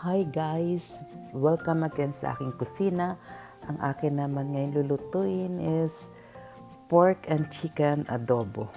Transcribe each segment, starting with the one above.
Hi guys! Welcome again sa aking kusina. Ang akin naman ngayon lulutuin is pork and chicken adobo.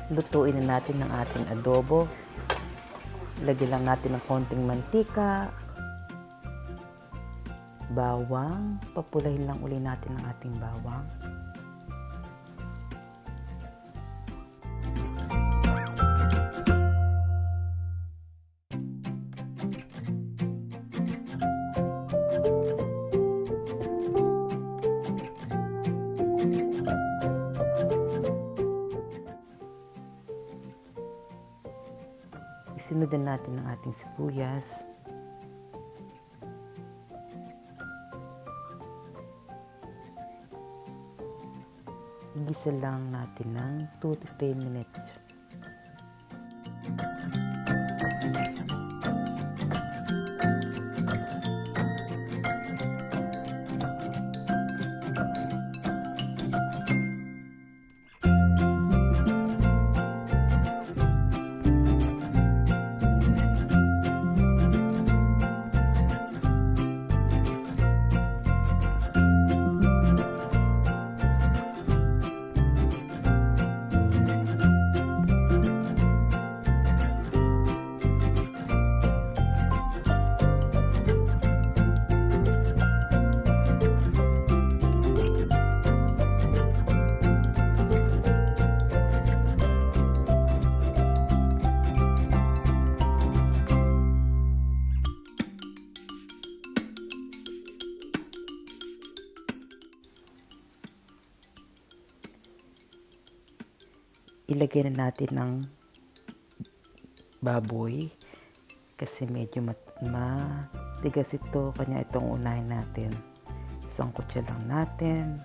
Lutuin na natin ang ating adobo. Lagyan lang natin ng konting mantika, bawang. Papulahin lang uli natin ang ating bawang. Isunod natin ang ating sibuyas. Igisa lang natin ng 2 to 3 minutes. Ilagay na natin ng baboy kasi medyo matigas ito, kanya itong unahin natin. Isang kutsa lang natin.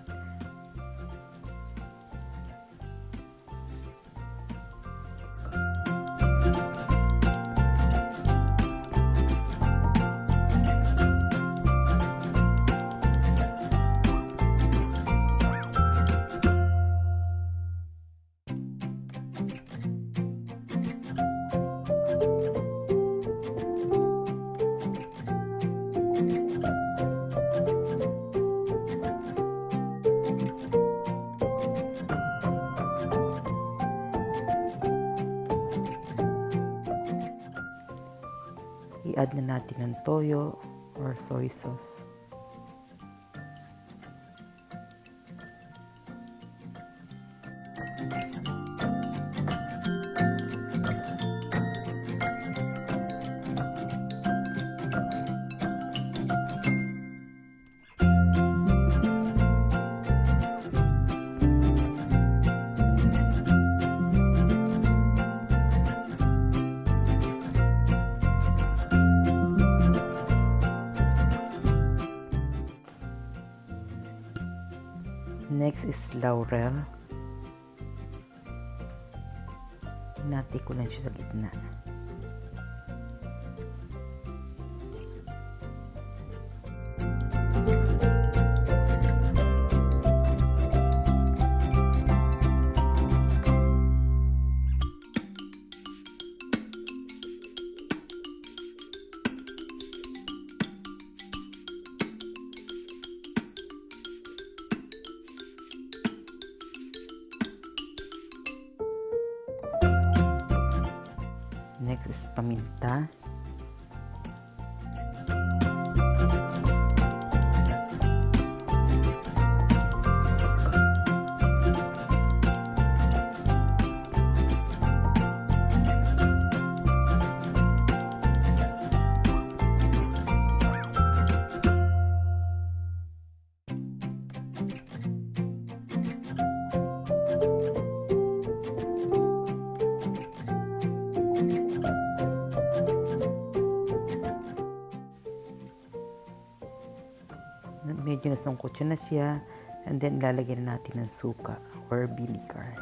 I-add na natin ng toyo or soy sauce. Next is Laurel. Hinati ko lang siya sa gitna. is paminta. Medyo nasangkot na siya, and then lalagyan na natin ng suka or vinegar.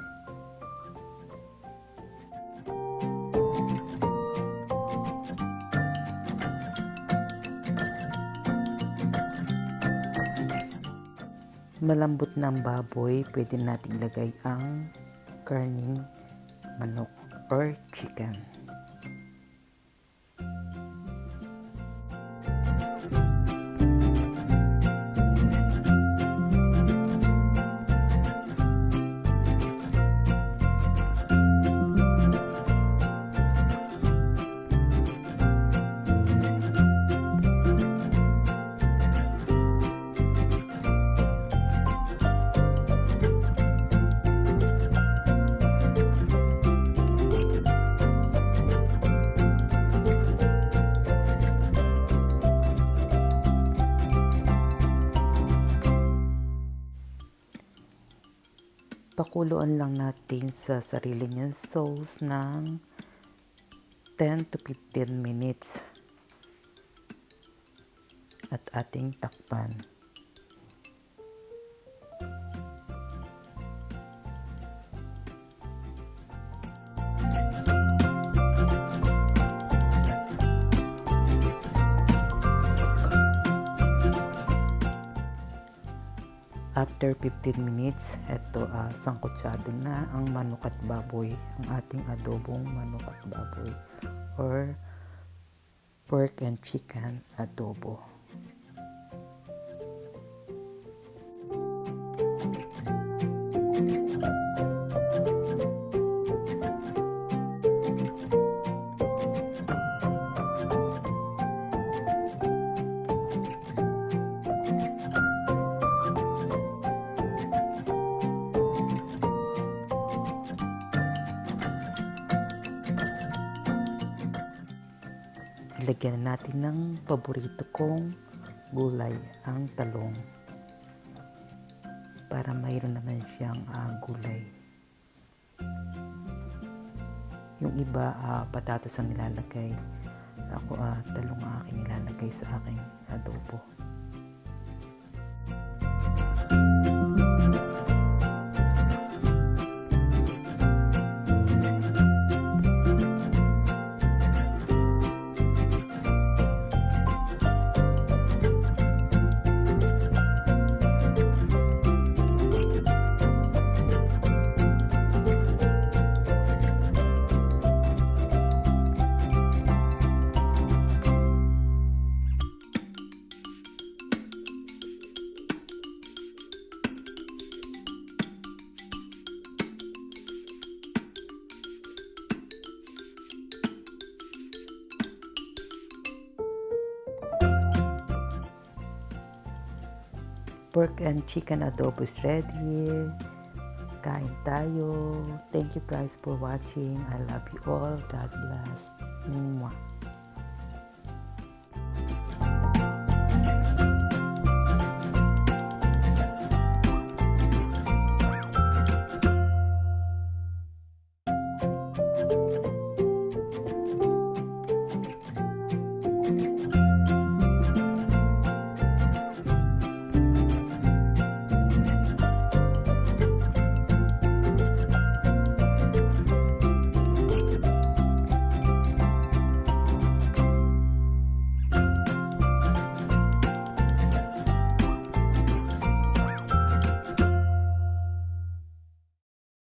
Malambot na ang baboy, pwede natin ilagay ang karning manok or chicken. Pakuluan lang natin sa sarili niyang sauce ng 10 to 15 minutes at ating takpan. After 15 minutes, eto sangkutsado na ang manok at baboy, ang ating adobong manok at baboy or pork and chicken adobo. Ilagyan natin ng paborito kong gulay, ang talong, para mayroon naman siyang gulay. Yung iba patatas ang nilalagay, ako talong ang aking nilalagay sa aking adobo. Pork and chicken adobo is ready. Kain tayo. Thank you guys for watching. I love you all. God bless. Mwah.